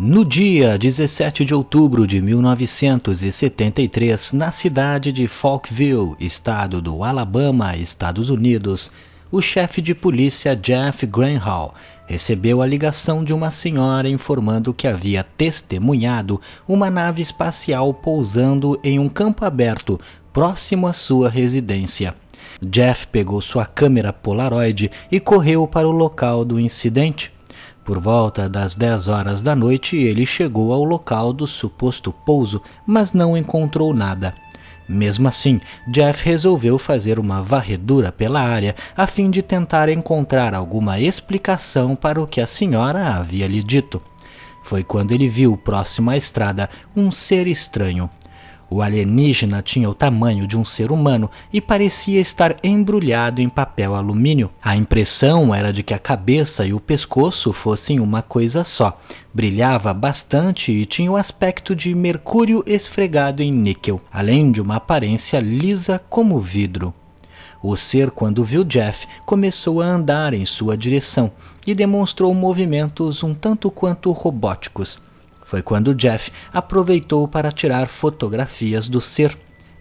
No dia 17 de outubro de 1973, na cidade de Falkville, estado do Alabama, Estados Unidos, o chefe de polícia Jeff Granholm recebeu a ligação de uma senhora informando que havia testemunhado uma nave espacial pousando em um campo aberto próximo à sua residência. Jeff pegou sua câmera Polaroid e correu para o local do incidente. Por volta das 10 horas da noite, ele chegou ao local do suposto pouso, mas não encontrou nada. Mesmo assim, Jeff resolveu fazer uma varredura pela área a fim de tentar encontrar alguma explicação para o que a senhora havia lhe dito. Foi quando ele viu próximo à estrada um ser estranho. O alienígena tinha o tamanho de um ser humano e parecia estar embrulhado em papel alumínio. A impressão era de que a cabeça e o pescoço fossem uma coisa só. Brilhava bastante e tinha o aspecto de mercúrio esfregado em níquel, além de uma aparência lisa como vidro. O ser, quando viu Jeff, começou a andar em sua direção e demonstrou movimentos um tanto quanto robóticos. Foi quando Jeff aproveitou para tirar fotografias do ser.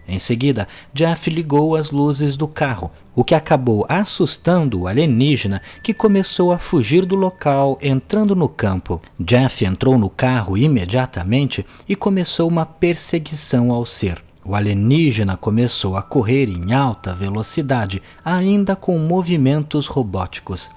Em seguida, Jeff ligou as luzes do carro, o que acabou assustando o alienígena, que começou a fugir do local, entrando no campo. Jeff entrou no carro imediatamente e começou uma perseguição ao ser. O alienígena começou a correr em alta velocidade, ainda com movimentos robóticos.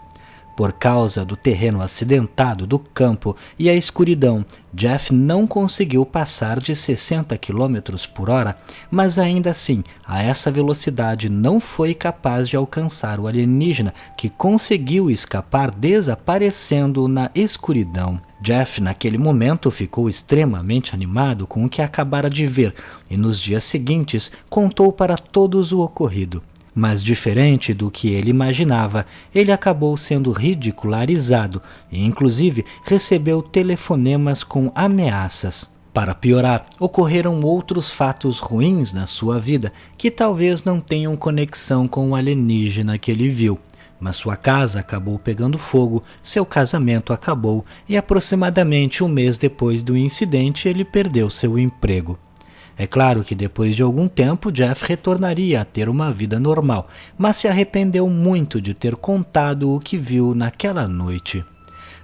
Por causa do terreno acidentado do campo e a escuridão, Jeff não conseguiu passar de 60 km por hora, mas ainda assim, a essa velocidade não foi capaz de alcançar o alienígena, que conseguiu escapar desaparecendo na escuridão. Jeff, naquele momento, ficou extremamente animado com o que acabara de ver e nos dias seguintes contou para todos o ocorrido. Mas diferente do que ele imaginava, ele acabou sendo ridicularizado e inclusive recebeu telefonemas com ameaças. Para piorar, ocorreram outros fatos ruins na sua vida que talvez não tenham conexão com o alienígena que ele viu. Mas sua casa acabou pegando fogo, seu casamento acabou e aproximadamente um mês depois do incidente ele perdeu seu emprego. É claro que depois de algum tempo Jeff retornaria a ter uma vida normal, mas se arrependeu muito de ter contado o que viu naquela noite.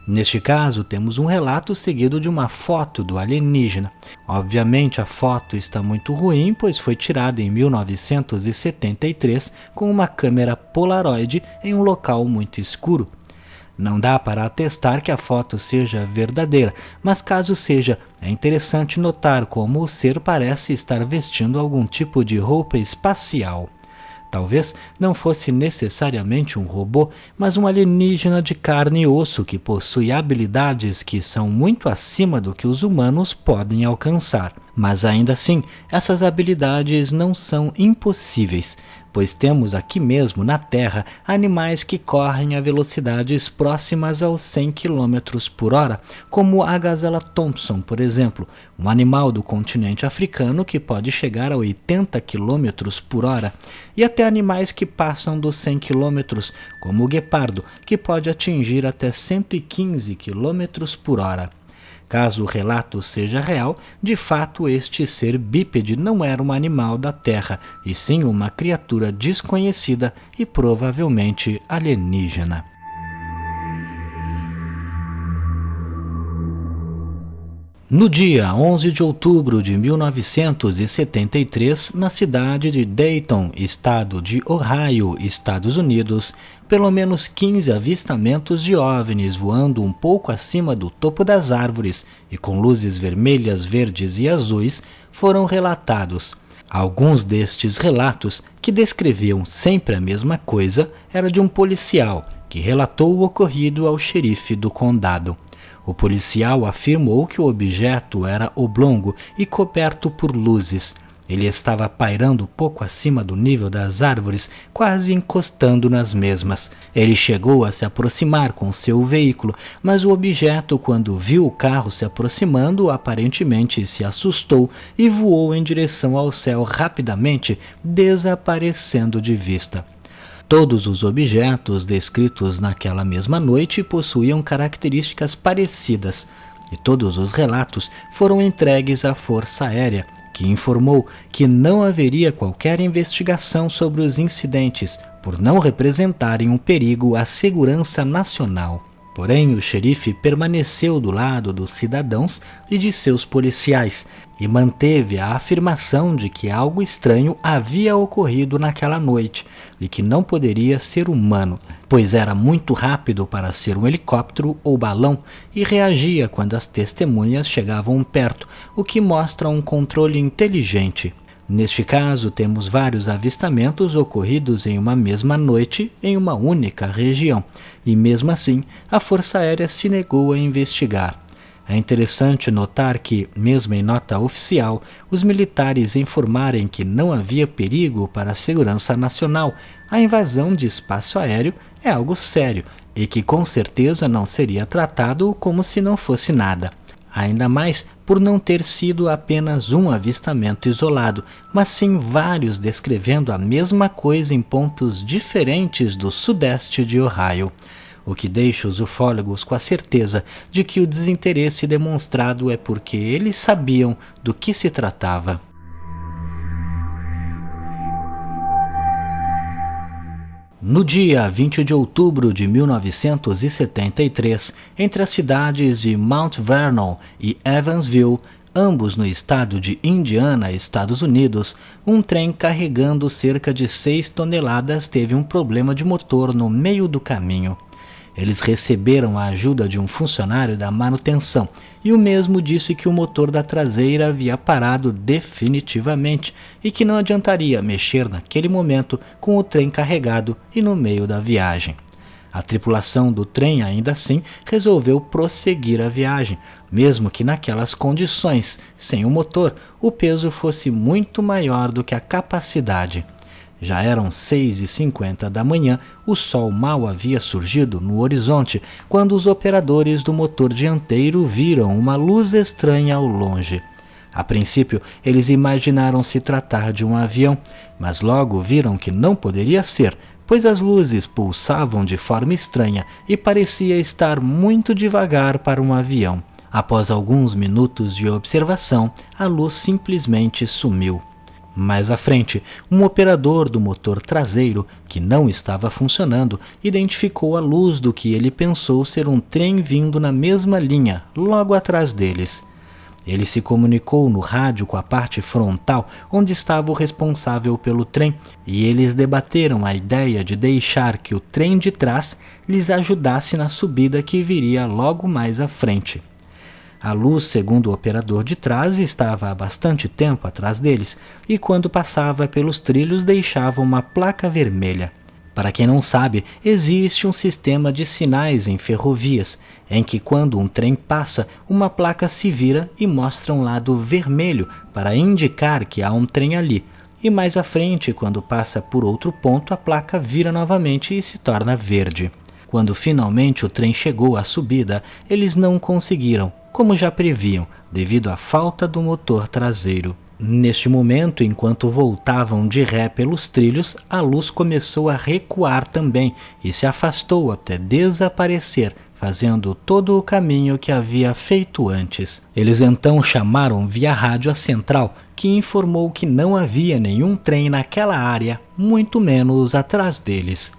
Neste caso, temos um relato seguido de uma foto do alienígena. Obviamente a foto está muito ruim, pois foi tirada em 1973 com uma câmera Polaroid em um local muito escuro. Não dá para atestar que a foto seja verdadeira, mas caso seja, é interessante notar como o ser parece estar vestindo algum tipo de roupa espacial. Talvez não fosse necessariamente um robô, mas um alienígena de carne e osso que possui habilidades que são muito acima do que os humanos podem alcançar. Mas ainda assim, essas habilidades não são impossíveis, pois temos aqui mesmo na Terra animais que correm a velocidades próximas aos 100 km por hora, como a gazela Thompson, por exemplo, um animal do continente africano que pode chegar a 80 km por hora, e até animais que passam dos 100 km, como o guepardo, que pode atingir até 115 km por hora. Caso o relato seja real, de fato este ser bípede não era um animal da Terra, e sim uma criatura desconhecida e provavelmente alienígena. No dia 11 de outubro de 1973, na cidade de Dayton, estado de Ohio, Estados Unidos, pelo menos 15 avistamentos de OVNIs voando um pouco acima do topo das árvores e com luzes vermelhas, verdes e azuis foram relatados. Alguns destes relatos, que descreviam sempre a mesma coisa, era de um policial que relatou o ocorrido ao xerife do condado. O policial afirmou que o objeto era oblongo e coberto por luzes. Ele estava pairando pouco acima do nível das árvores, quase encostando nas mesmas. Ele chegou a se aproximar com seu veículo, mas o objeto, quando viu o carro se aproximando, aparentemente se assustou e voou em direção ao céu rapidamente, desaparecendo de vista. Todos os objetos descritos naquela mesma noite possuíam características parecidas. e todos os relatos foram entregues à Força Aérea, que informou que não haveria qualquer investigação sobre os incidentes por não representarem um perigo à segurança nacional. Porém, o xerife permaneceu do lado dos cidadãos e de seus policiais e manteve a afirmação de que algo estranho havia ocorrido naquela noite e que não poderia ser humano, pois era muito rápido para ser um helicóptero ou balão e reagia quando as testemunhas chegavam perto, o que mostra um controle inteligente. Neste caso, temos vários avistamentos ocorridos em uma mesma noite em uma única região, e mesmo assim, a Força Aérea se negou a investigar. É interessante notar que, mesmo em nota oficial, os militares informarem que não havia perigo para a segurança nacional, a invasão de espaço aéreo é algo sério e que com certeza não seria tratado como se não fosse nada. Ainda mais por não ter sido apenas um avistamento isolado, mas sim vários descrevendo a mesma coisa em pontos diferentes do sudeste de Ohio, o que deixa os ufólogos com a certeza de que o desinteresse demonstrado é porque eles sabiam do que se tratava. No dia 20 de outubro de 1973, entre as cidades de Mount Vernon e Evansville, ambos no estado de Indiana, Estados Unidos, um trem carregando cerca de 6 toneladas teve um problema de motor no meio do caminho. Eles receberam a ajuda de um funcionário da manutenção e o mesmo disse que o motor da traseira havia parado definitivamente e que não adiantaria mexer naquele momento com o trem carregado e no meio da viagem. A tripulação do trem, ainda assim, resolveu prosseguir a viagem, mesmo que naquelas condições, sem o motor, o peso fosse muito maior do que a capacidade. Já eram 6h50 da manhã, o sol mal havia surgido no horizonte quando os operadores do motor dianteiro viram uma luz estranha ao longe. A princípio, eles imaginaram se tratar de um avião, mas logo viram que não poderia ser, pois as luzes pulsavam de forma estranha e parecia estar muito devagar para um avião. Após alguns minutos de observação, a luz simplesmente sumiu. Mais à frente, um operador do motor traseiro, que não estava funcionando, identificou a luz do que ele pensou ser um trem vindo na mesma linha, logo atrás deles. Ele se comunicou no rádio com a parte frontal, onde estava o responsável pelo trem, e eles debateram a ideia de deixar que o trem de trás lhes ajudasse na subida que viria logo mais à frente. A luz, segundo o operador de trás, estava há bastante tempo atrás deles e quando passava pelos trilhos deixava uma placa vermelha. Para quem não sabe, existe um sistema de sinais em ferrovias, em que quando um trem passa, uma placa se vira e mostra um lado vermelho para indicar que há um trem ali. E mais à frente, quando passa por outro ponto, a placa vira novamente e se torna verde. Quando finalmente o trem chegou à subida, eles não conseguiram, como já previam, devido à falta do motor traseiro. Neste momento, enquanto voltavam de ré pelos trilhos, a luz começou a recuar também e se afastou até desaparecer, fazendo todo o caminho que havia feito antes. Eles então chamaram via rádio a central, que informou que não havia nenhum trem naquela área, muito menos atrás deles.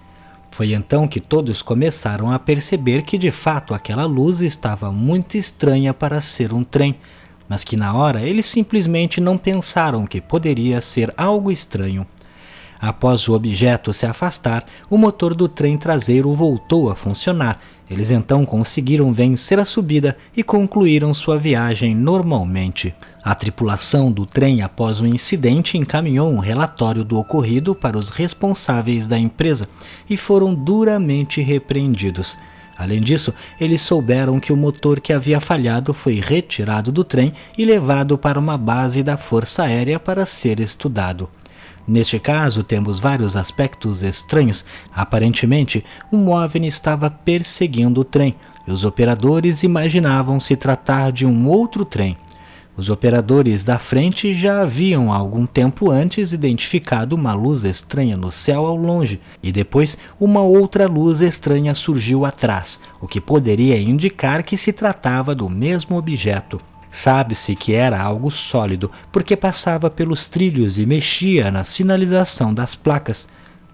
Foi então que todos começaram a perceber que de fato aquela luz estava muito estranha para ser um trem, mas que na hora eles simplesmente não pensaram que poderia ser algo estranho. Após o objeto se afastar, o motor do trem traseiro voltou a funcionar. Eles então conseguiram vencer a subida e concluíram sua viagem normalmente. A tripulação do trem, após o incidente, encaminhou um relatório do ocorrido para os responsáveis da empresa e foram duramente repreendidos. Além disso, eles souberam que o motor que havia falhado foi retirado do trem e levado para uma base da Força Aérea para ser estudado. Neste caso, temos vários aspectos estranhos. Aparentemente, um OVNI estava perseguindo o trem e os operadores imaginavam se tratar de um outro trem. Os operadores da frente já haviam, algum tempo antes, identificado uma luz estranha no céu ao longe, e depois uma outra luz estranha surgiu atrás, o que poderia indicar que se tratava do mesmo objeto. Sabe-se que era algo sólido, porque passava pelos trilhos e mexia na sinalização das placas.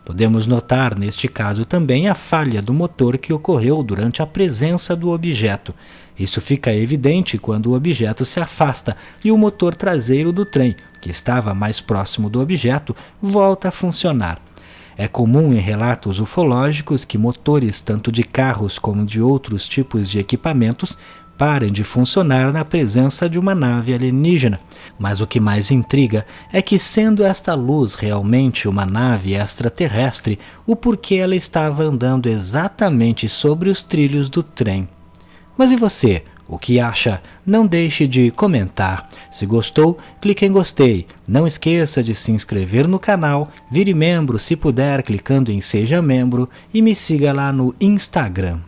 Podemos notar neste caso também a falha do motor que ocorreu durante a presença do objeto. Isso fica evidente quando o objeto se afasta e o motor traseiro do trem, que estava mais próximo do objeto, volta a funcionar. É comum em relatos ufológicos que motores tanto de carros como de outros tipos de equipamentos parem de funcionar na presença de uma nave alienígena. Mas o que mais intriga é que, sendo esta luz realmente uma nave extraterrestre, o porquê ela estava andando exatamente sobre os trilhos do trem. Mas e você? O que acha? Não deixe de comentar. Se gostou, clique em gostei. Não esqueça de se inscrever no canal, vire membro se puder clicando em Seja Membro e me siga lá no Instagram.